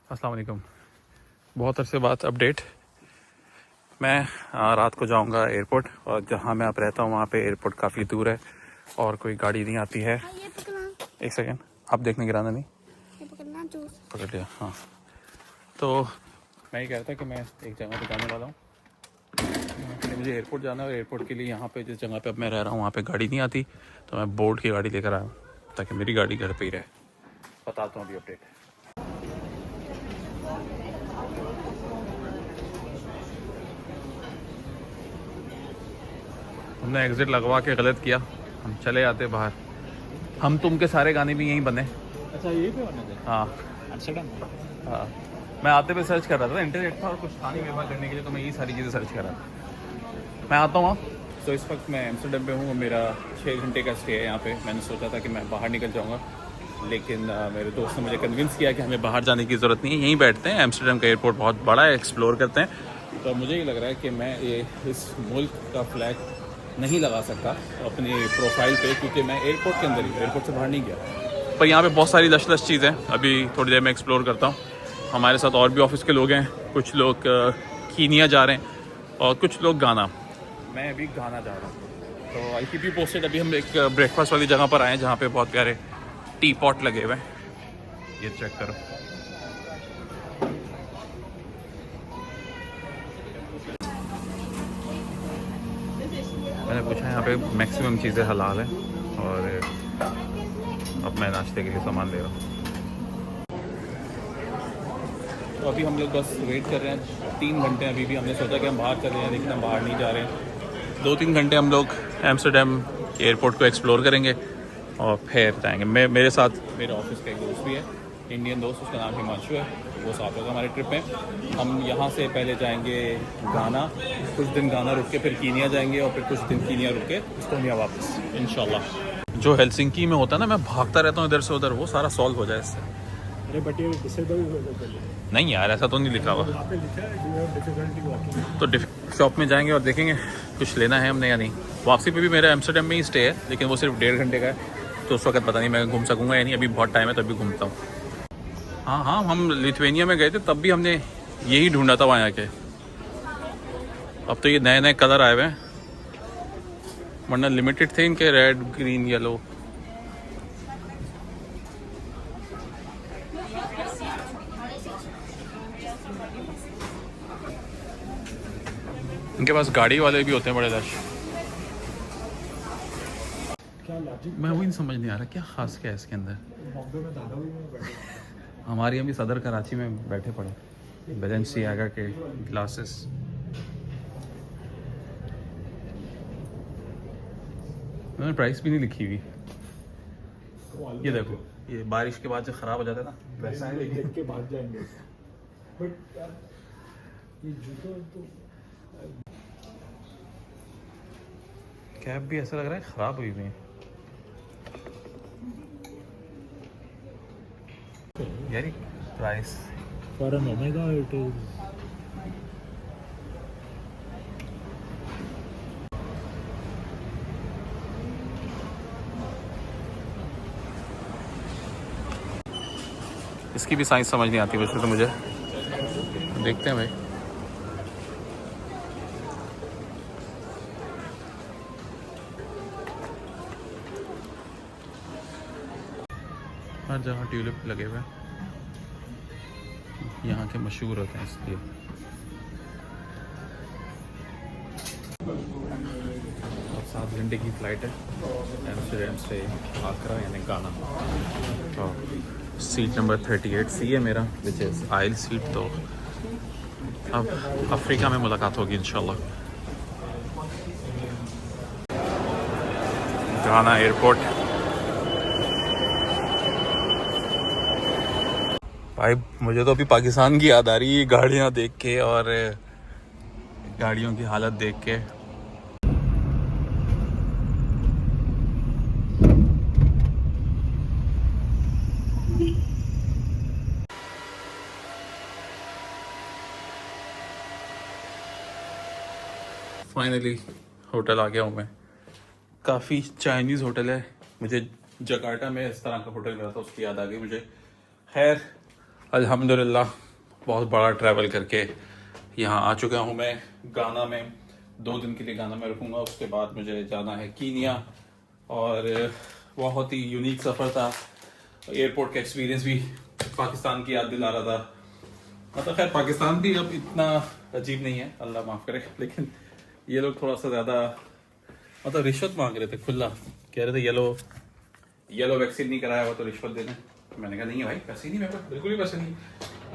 अस्सलाम वालेकुम। बहुत अरसे बाद अपडेट। मैं रात को जाऊंगा एयरपोर्ट, और जहां मैं अब रहता हूं वहां पे एयरपोर्ट काफ़ी दूर है और कोई गाड़ी नहीं आती है। ये पकड़ना, एक सेकेंड, आप देखने गिराना नहीं। ये पकड़ना जूस। पकड़ लिया, हाँ। तो मैं ये कह रहा था कि मैं एक जगह पे जाने वाला हूँ। मुझे एयरपोर्ट जाना है और एयरपोर्ट के लिए यहाँ पे जिस जगह पे अब मैं रह रहा हूँ वहाँ पे गाड़ी नहीं आती, तो मैं बोर्ड की गाड़ी लेकर आया हूँ ताकि मेरी गाड़ी घर पे ही रहे। बताता हूँ अभी अपडेट। हमने एग्ज़िट लगवा के गलत किया, हम चले जाते बाहर। हम तुम के सारे गाने भी यहीं बने। अच्छा, यही पे होने थे। हाँ एम्स्टर्डम में। हाँ, मैं आते पे सर्च कर रहा था, इंटरनेट था और कुछ था नहीं मेरे पास करने के लिए, तो मैं यही सारी चीज़ें सर्च कर रहा था। मैं आता हूँ वहाँ। तो इस वक्त मैं एम्स्टर्डम पे हूँ, मेरा 6 घंटे का स्टे है यहाँ पे। मैंने सोचा था कि मैं बाहर निकल जाऊँगा, लेकिन मेरे दोस्त ने मुझे कन्विंस किया कि हमें बाहर जाने की ज़रूरत नहीं है, यहीं बैठते हैं। एम्स्टर्डम का एयरपोर्ट बहुत बड़ा है, एक्सप्लोर करते हैं। तो मुझे ये लग रहा है कि मैं ये इस मुल्क का फ्लैग नहीं लगा सकता अपनी प्रोफाइल पे, क्योंकि मैं एयरपोर्ट के अंदर ही, एयरपोर्ट से बाहर नहीं गया। पर यहाँ पे बहुत सारी लश चीज़ें अभी थोड़ी देर में एक्सप्लोर करता हूँ। हमारे साथ और भी ऑफिस के लोग हैं, कुछ लोग कीनिया जा रहे हैं और कुछ लोग गाना। मैं अभी गाना जा रहा हूँ, तो आई कीप यू पोस्टेड। अभी हम एक ब्रेकफास्ट वाली जगह पर आए हैं जहाँ पे बहुत प्यारे टी पॉट लगे हुए हैं, ये चेक करो। मैंने पूछा यहाँ पे मैक्सिमम चीज़ें हलाल हैं, और अब मैं नाश्ते के लिए सामान ले रहा हूँ। तो अभी हम लोग बस वेट कर रहे हैं 3 घंटे। अभी भी हमने सोचा कि हम बाहर चले जाएँ, लेकिन हम बाहर नहीं जा रहे हैं। 2-3 घंटे हम लोग एम्स्टर्डम एयरपोर्ट को एक्सप्लोर करेंगे और फिर जाएंगे। मेरे साथ मेरे ऑफिस का एक दोस्त भी है, इंडियन दोस्त, उसका नाम हिमांशु है। वो साथ होगा हमारे ट्रिप में। हम यहाँ से पहले जाएंगे गाना, कुछ दिन गाना रुक के फिर कीनिया जाएंगे, और फिर कुछ दिन कीनिया रुक के इस्तोनिया वापस इंशाल्लाह। जो हेलसिंकी में होता है ना, मैं भागता रहता हूँ इधर से उधर, वो सारा सॉल्व हो जाए इससे। अरे बट ये डिसेबल पहले नहीं यार, ऐसा तो नहीं लिखा हुआ। वहाँ पे लिखा है डू हैव डिफिकल्टी वॉकिंग। तो शॉप में जाएंगे और देखेंगे कुछ लेना है हमने या नहीं। वापसी पे भी मेरा एम्स्टर्डम में ही स्टे है, लेकिन वो सिर्फ 1.5 घंटे का है, तो उस वक्त पता नहीं मैं घूम सकूँगा या नहीं। अभी बहुत टाइम है, तभी घूमता हूँ। हाँ हाँ, हम लिथुआनिया में गए थे, तब भी हमने यही ढूंढा था वहाँ के। अब तो ये नए नए कलर आए हुए हैं, वरना लिमिटेड थे इनके, रेड ग्रीन येलो। इनके पास गाड़ी वाले भी होते हैं बड़े रश। क्या लॉजिक, मैं वही समझ नहीं आ रहा क्या खास क्या है इसके अंदर। बॉम्बे में धारावी में बैठे। हमारी अभी सदर कराची में बैठे पड़े बैलेंसियागा के ग्लासेस। उन्होंने प्राइस भी नहीं लिखी हुई। ये देखो, ये बारिश के बाद जो ख़राब हो जाता है ना, वैसा है, देख लेकिन के भाग जाएंगे। बट यार ये जूते तो कैप भी ऐसा लग रहा है ख़राब हुई हुई है यार। Price for an omega it is. इसकी भी साइज समझ नहीं आती वैसे तो मुझे। देखते हैं भाई। हर जगह ट्यूलिप लगे हुए हैं, यहाँ के मशहूर होते हैं इसलिए। अब 7 घंटे की फ़्लाइट है एम्स्टर्डम से आगरा, यानी गाना। तो सीट नंबर 38 सी है मेरा, विच इज़ आयल सीट। तो अब अफ्रीका में मुलाकात होगी इंशाल्लाह। गाना एयरपोर्ट। भाई मुझे तो अभी पाकिस्तान की याद आ रही है, गाड़ियाँ देख के और गाड़ियों की हालत देख के। फाइनली होटल आ गया हूँ मैं। काफ़ी चाइनीज़ होटल है। मुझे जकार्ता में इस तरह का होटल मिला था, उसकी याद आ गई मुझे। खैर, अल्हम्दुलिल्लाह बहुत बड़ा ट्रैवल करके यहाँ आ चुका हूँ मैं। गाना में 2 दिन के लिए गाना में रुकूंगा, उसके बाद मुझे जाना है कीनिया। और बहुत ही यूनिक सफ़र था। एयरपोर्ट का एक्सपीरियंस भी पाकिस्तान की याद दिला रहा था। मतलब खैर पाकिस्तान भी अब इतना अजीब नहीं है, अल्लाह माफ़ करे, लेकिन ये लोग थोड़ा सा ज़्यादा मतलब रिश्वत मांग रहे थे खुला। कह रहे थे येलो वैक्सीन नहीं कराया हुआ तो रिश्वत देना। मैंने कहा नहीं है भाई, पैसे नहीं, मेरे पास बिल्कुल भी पैसे नहीं।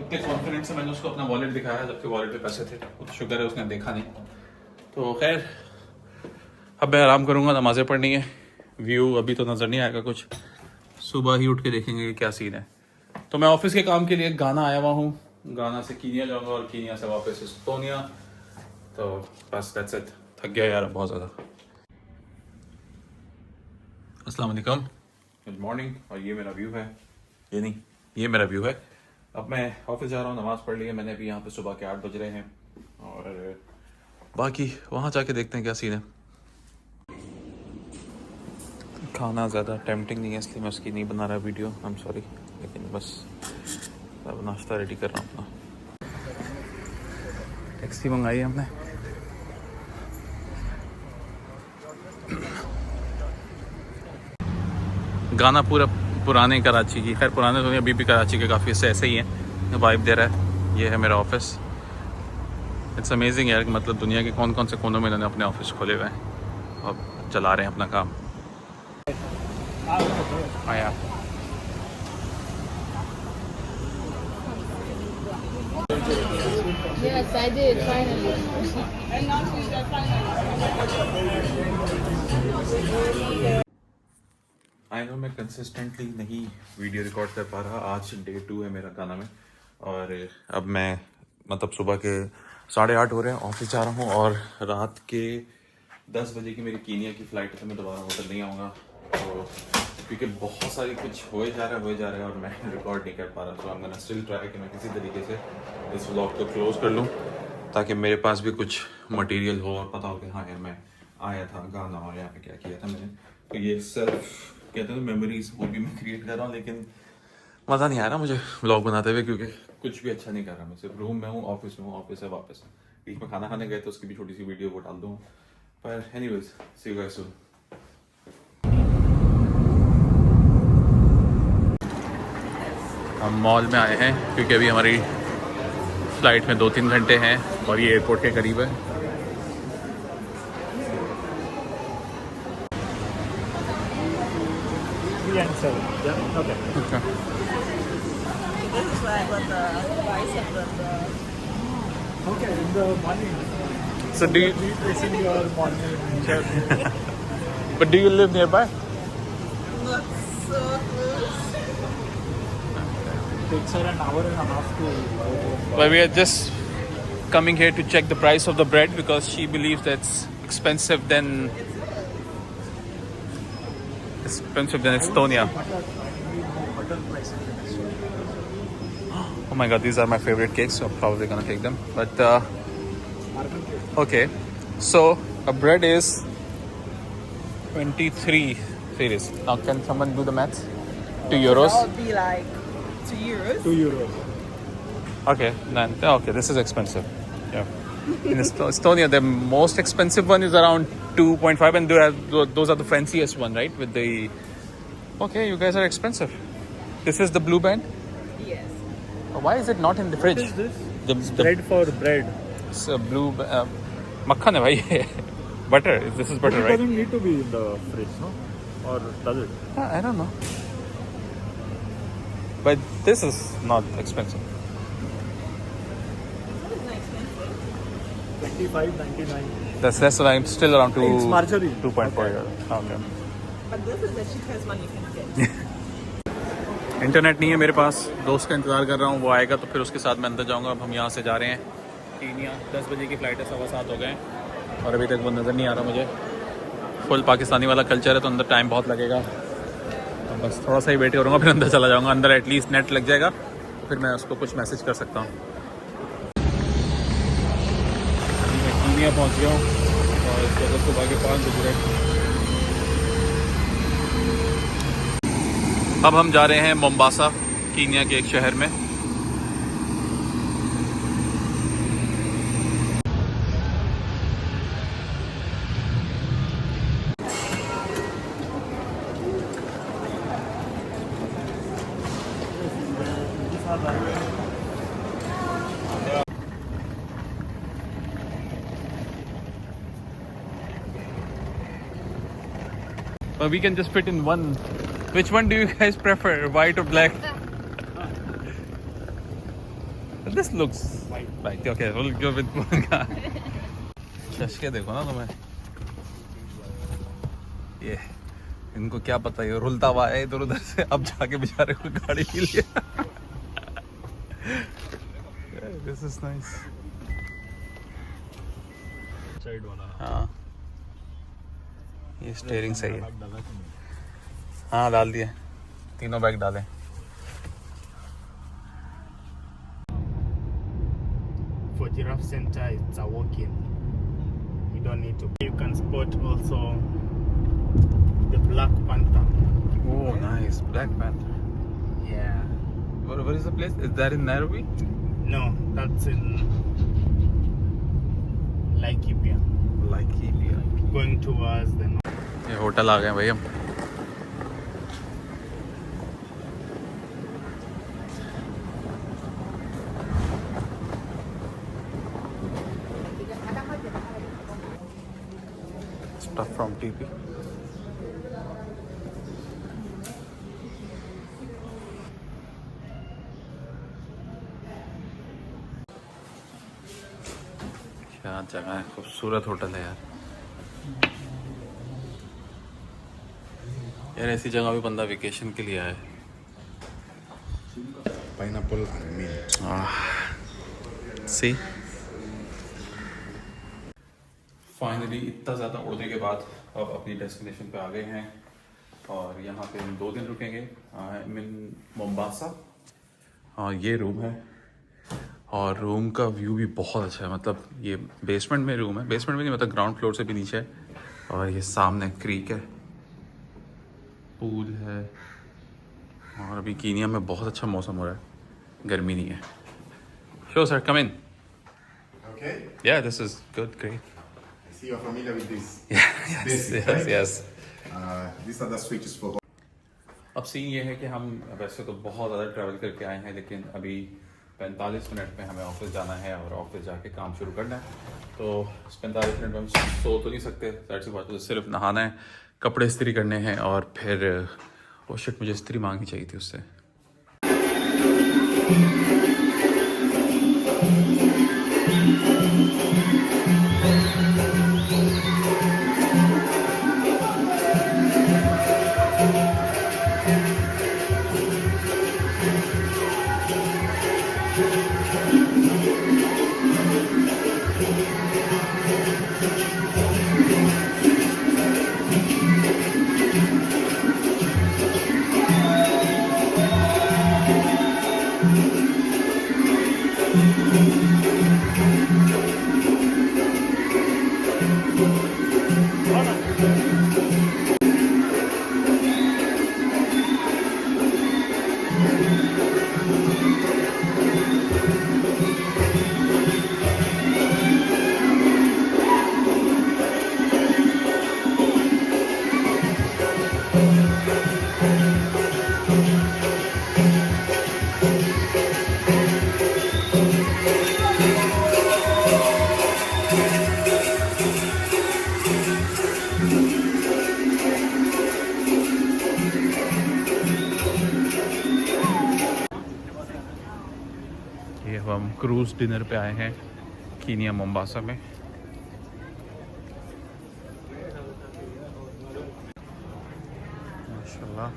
इतने कॉन्फिडेंस से मैंने उसको अपना वॉलेट दिखाया, जबकि वॉलेट पे पैसे थे। तो शुक्र है उसने देखा नहीं। तो खैर अब मैं आराम करूँगा, नमाज़ें पढ़नी है। व्यू अभी तो नज़र नहीं आएगा कुछ, सुबह ही उठ के देखेंगे कि क्या सीन है। तो मैं ऑफिस के काम के लिए गाना आया हुआ हूँ। गाना से कीनिया जाऊँगा और कीनिया से वापस एस्टोनिया। तो बस दैट्स इट। थक गया यार बहुत ज़्यादा। अस्सलाम वालेकुम, गुड मॉर्निंग। और ये मेरा व्यू है, ये मेरा व्यू है। अब मैं ऑफिस जा रहा हूँ, नमाज़ पढ़ ली है मैंने अभी। यहाँ पे सुबह के 8 बज रहे हैं और बाकी वहाँ जाके देखते हैं क्या सीन है। खाना ज़्यादा टेम्पटिंग नहीं है, इसलिए मैं उसकी नहीं बना रहा वीडियो, आई एम सॉरी। लेकिन बस अब नाश्ता रेडी कर रहा हूँ अपना। टैक्सी मंगाई है हमने। गाना पूरा पुराने कराची की, खैर पुराने तो नहीं, अभी भी कराची के काफ़ी से ऐसे ही हैं, वाइब दे रहा है। ये है मेरा ऑफिस। इट्स अमेजिंग यार कि मतलब दुनिया के कौन कौन से कोनों में इन्होंने अपने ऑफिस खोले हुए हैं और चला रहे हैं अपना काम। आया Yes, I did, finally. I know मैं कंसिस्टेंटली नहीं वीडियो रिकॉर्ड कर पा रहा। आज डे 2 है मेरा गाना में। और अब मैं मतलब सुबह के 8:30 हो रहे हैं, ऑफिस जा रहा हूँ। और रात के 10 बजे की मेरी कीनिया की फ़्लाइट है, तो मैं दोबारा होटल नहीं आऊँगा। तो क्योंकि बहुत सारी कुछ हो जा रहा है और मैं रिकॉर्ड नहीं कर पा रहा। तो I am gonna still try कि मैं किसी तरीके से इस व्लॉग को क्लोज कर लूँ, ताकि मेरे पास भी कुछ मटेरियल हो और पता हो कि हाँ यार मैं आया था गाना और यहाँ पे क्या किया था मैंने। तो ये सेल्फ कहते हैं मेमोरीज, वो भी मैं क्रिएट कर रहा हूँ। लेकिन मज़ा नहीं आ रहा मुझे व्लॉग बनाते हुए, क्योंकि कुछ भी अच्छा नहीं कर रहा। मैं सिर्फ रूम में हूँ, ऑफिस में हूँ, ऑफिस से वापस। बीच में खाना खाने गए तो उसकी भी छोटी सी वीडियो वो डाल दूँ। पर anyways, see you guys soon. हम मॉल में आए हैं क्योंकि अभी हमारी फ़्लाइट में 2-3 घंटे हैं और ये एयरपोर्ट के करीब है। Yeah, okay. This is why I got the bicep and the... Okay, in the morning. So do you, Retracing your morning journey. but do you live nearby? Not so close. Takes her an hour and a half to go. Well, we are just coming here to check the price of the bread because she believes that's expensive than Estonia. Hotel prices in Estonia. Oh my god, these are my favorite cakes, so I'm probably gonna take them. But Marble cake. okay, so a bread is 23 series. Now can someone do the maths? 2 euros. That would be like 2 euros. 2 euros. Okay, then okay, this is expensive. Yeah. In Estonia, the most expensive one is around 2.5, and those are the fanciest one, right? With the okay, you guys are expensive. This is the blue band. Yes. Why is it not in the fridge? What is this? The Bread for bread. it's a blue makhan hai bhai. Butter. This is butter, It right? doesn't need to be in the fridge, no? Or does it? I don't know. But this is not expensive. What is not expensive? 25.99. That's what I'm still around It's margarine. 2.4 Okay. euros. Okay. But this is the cheapest one you can get. Internet नहीं है मेरे पास, दोस्त का इंतज़ार कर रहा हूँ, वो आएगा तो फिर उसके साथ मैं अंदर जाऊँगा। अब हम यहाँ से जा रहे हैं कीनिया। 10 बजे की फ़्लाइट है, 7:15 हो गए और अभी तक वो नज़र नहीं आ रहा मुझे। फुल पाकिस्तानी वाला कल्चर है तो अंदर टाइम बहुत लगेगा। तो बस थोड़ा सा ही वेट करूँगा, फिर अंदर चला जाऊँगा। अंदर एटलीस्ट नेट लग जाएगा तो फिर मैं उसको कुछ मैसेज कर सकता हूँ। मैं कीनिया पहुँच गया हूँ और इस वक्त सुबह के 5 बज रहे। अब हम जा रहे हैं मोम्बासा, कीनिया के एक शहर में। But we can just fit in one. Which one do you guys prefer, white or black? This looks white. Okay, we'll go with one guy. चश्के देखो ना तुम्हें. ये इनको क्या पता ये रुलता हुआ है इधर उधर से अब जाके बेचारे को गाड़ी मिल गया. This is nice. साइड वाला हाँ ये स्टीयरिंग सही है. हाँ डाल दिए, तीनों बैग डालें. For Giraffe Center, it's a walk-in. You don't need to. You can spot also the Black Panther. Oh nice, Black Panther. Yeah. Where is the place? Is that in Nairobi? No, that's in Laikipia. Laikipia. Going towards the north. ये hotel आ गए भाई हम. Stuff from TP. क्या जगह है, खूबसूरत hotel है यार. यार ऐसी जगह भी बंदा वेकेशन के लिए आए. Pineapple and mint. See finally इतना ज़्यादा उड़ने के बाद अब अपनी डेस्टिनेशन पे आ गए हैं और यहाँ पे हम 2 दिन रुकेंगे. इन मोम्बासा. और ये रूम है और रूम का व्यू भी बहुत अच्छा है. मतलब ये बेसमेंट में रूम है, बेसमेंट में नहीं मतलब ग्राउंड फ्लोर से भी नीचे है. और ये सामने क्रीक है, पूल है. और अभी कीनिया में बहुत अच्छा मौसम हो रहा है, गर्मी नहीं है. Sure sir, come in. Okay. Yeah, this is good, great. I see you're familiar with this. Yes, Basic, yes, right? yes. These are the switches for. अब सीन ये है कि हम वैसे तो बहुत ज़्यादा ट्रैवल करके आए हैं लेकिन अभी 45 मिनट में हमें ऑफिस जाना है और ऑफिस जाके काम शुरू करना है. तो 45 मिनट में हम सो तो नहीं सकते, दैट्स सी बात. तो सिर्फ नहाना है, कपड़े इस्त्री करने हैं और फिर वो शिट मुझे इस्त्री मांगनी चाहिए थी उससे. ये हम क्रूज़ डिनर पे आए हैं कीनिया मोम्बासा में. माशाल्लाह.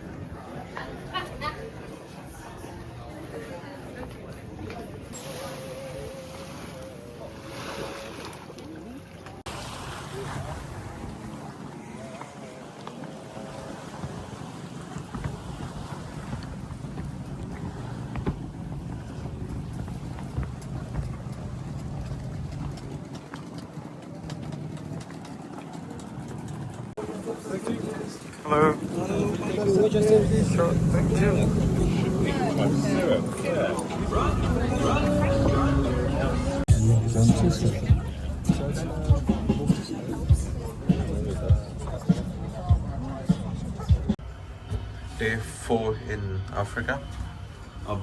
Hello. Sure, thank you. Day 4 in Africa. अब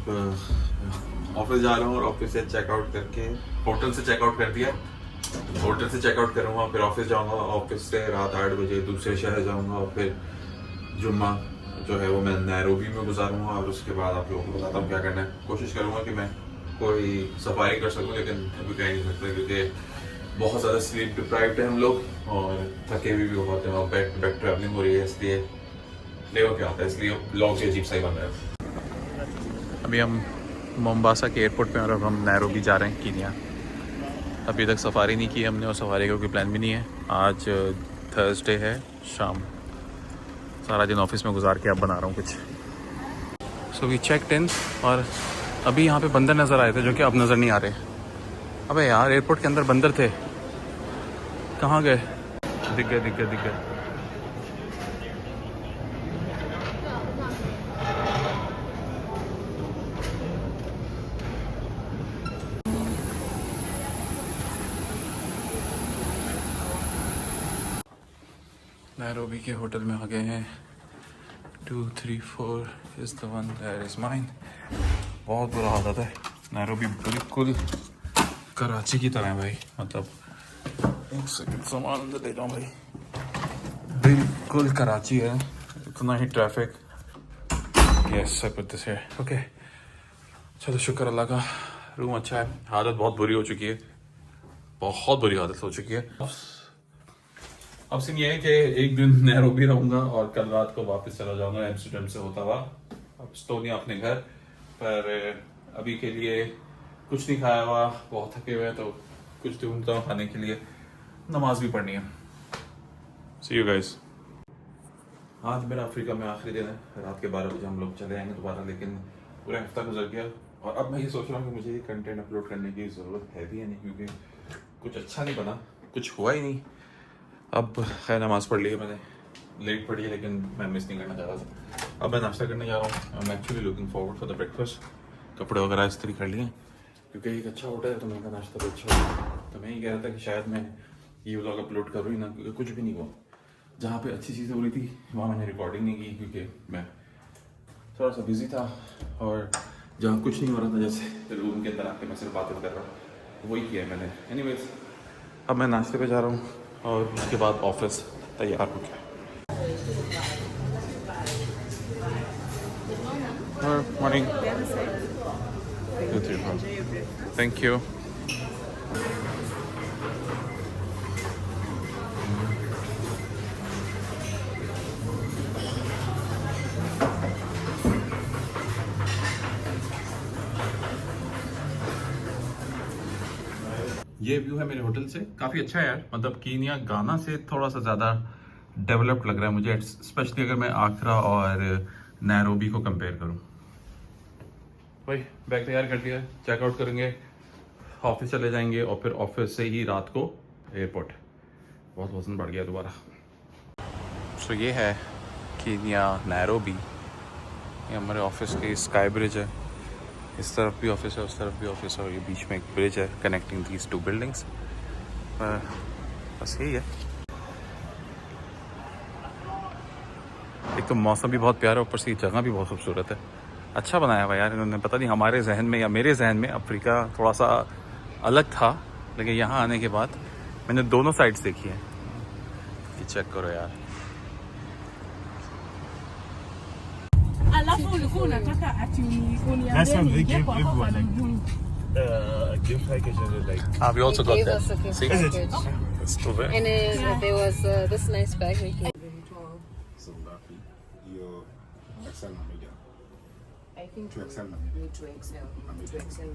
ऑफिस जा रहा हूँ और ऑफिस से चेकआउट करके होटल से चेकआउट कर दिया, होटल से चेकआउट करूँगा, फिर ऑफिस जाऊँगा, ऑफिस से रात 8 बजे दूसरे शहर जाऊँगा और फिर जुम्मा जो है वो मैं नैरोबी में गुजारूँगा और उसके बाद आप लोगों को बताता हूँ क्या करना है। कोशिश करूँगा कि मैं कोई सफारी कर सकूँ, लेकिन अभी कह नहीं सकता क्योंकि बहुत ज़्यादा स्लीप डिप्राइव्ड है हम लोग और थके भी बहुत हैं और बैक टू बैक ट्रैवलिंग हो रही है, इसलिए देखो क्या होता है, इसलिए ब्लॉग से अजीब सा ही बन रहा है। अभी हम मोम्बासा के एयरपोर्ट पे और अब हम नैरोबी जा रहे हैं कीनिया। अभी तक सफारी नहीं की हमने और सफारी का कोई प्लान भी नहीं है। आज थर्सडे है, शाम सारा दिन ऑफिस में गुजार के अब बना रहा हूँ कुछ। सो वी चेक्ड इन और अभी यहाँ पे बंदर नज़र आए थे जो कि अब नज़र नहीं आ रहे। अबे यार एयरपोर्ट के अंदर बंदर थे, कहाँ गए? दिख गए। नैरोबी के होटल में आ गए हैं। 2, 3, 4 is the one that is mine. बहुत बुरा हालत है। नैरोबी बिल्कुल कराची की तरह है भाई, मतलब एक सेकंड सामान अंदर ले जाऊँ भाई, बिल्कुल कराची है, इतना ही traffic. Yes I put this here, okay. चलो शुक्र अल्लाह का, रूम अच्छा है। हालत बहुत बुरी हो चुकी है, बहुत बुरी हालत हो चुकी है। अब सीन ये है कि एक दिन नैरोबी रहूँगा और कल रात को वापस चला जाऊँगा एम्स्टर्डम से होता हुआ अब एस्टोनिया अपने घर। पर अभी के लिए कुछ नहीं खाया हुआ, बहुत थके हुए हैं, तो कुछ ढूंढता हूँ खाने के लिए, नमाज भी पढ़नी है। सी यू गाइस। आज मेरा अफ्रीका में आखिरी दिन है, रात के 12 बजे हम लोग चले आएंगे दोबारा, लेकिन पूरा हफ्ता गुजर गया और अब मैं ये सोच रहा हूँ कि मुझे ये कंटेंट अपलोड करने की ज़रूरत है भी या नहीं, क्योंकि कुछ अच्छा नहीं बना, कुछ हुआ ही नहीं। अब खैर नमाज़ पढ़ ली है मैंने, लेट पढ़ी है लेकिन मैं मिस नहीं करना चाह रहा था। अब मैं नाश्ता करने जा रहा हूँ। I am actually looking forward for the breakfast. कपड़े वगैरह इस्त्री कर लिए क्योंकि एक अच्छा होटल है तो मैं का नाश्ता भी अच्छा होगा। तो मैं ये कह रहा था कि शायद मैं ये व्लॉग अपलोड करूँ ही ना, क्योंकि कुछ भी नहीं हुआ। जहाँ पे अच्छी चीज़ें हो रही थी वहाँ मैंने रिकॉर्डिंग नहीं की क्योंकि मैं थोड़ा सा बिजी था, और जहाँ कुछ नहीं हो रहा था जैसे रूम के अंदर आके मैं सिर्फ बातें कर रहा हूँ, वही किया है मैंने। एनीवेज अब मैं नाश्ते पे जा रहा हूँ और उसके बाद ऑफिस तैयार हो गया। मॉर्निंग। Thank you. ये व्यू है मेरे होटल से, काफ़ी अच्छा है यार। मतलब कीनिया गाना से थोड़ा सा ज़्यादा डेवलप्ड लग रहा है मुझे, स्पेशली अगर मैं आगरा और नैरोबी को कंपेयर करूँ। भाई बैग तैयार कर दिया है, चेकआउट करेंगे, ऑफिस चले जाएंगे और फिर ऑफिस से ही रात को एयरपोर्ट। बहुत वजन बढ़ गया दोबारा। सो ये है कीनिया नैरोबी, ये हमारे ऑफिस की स्काई ब्रिज है। इस तरफ भी ऑफिस है, उस तरफ भी ऑफिस है और ये बीच में एक ब्रिज है कनेक्टिंग दीज 2 बिल्डिंग्स। बस यही है। एक तो मौसम भी बहुत प्यारा है, ऊपर से ये जगह भी बहुत खूबसूरत है। अच्छा बनाया हुआ यार इन्होंने। पता नहीं हमारे जहन में या मेरे जहन में अफ्रीका थोड़ा सा अलग था, लेकिन यहाँ आने के बाद मैंने दोनों साइड्स देखी हैं। ये चेक करो यार, That's what they give everyone, like gift package like. we also got Gave that. us a gift See? package. It's still there. And then there was this nice bag we can. So Rafi, your XL na medium. I think 2XL na medium. 2XL. 2XL.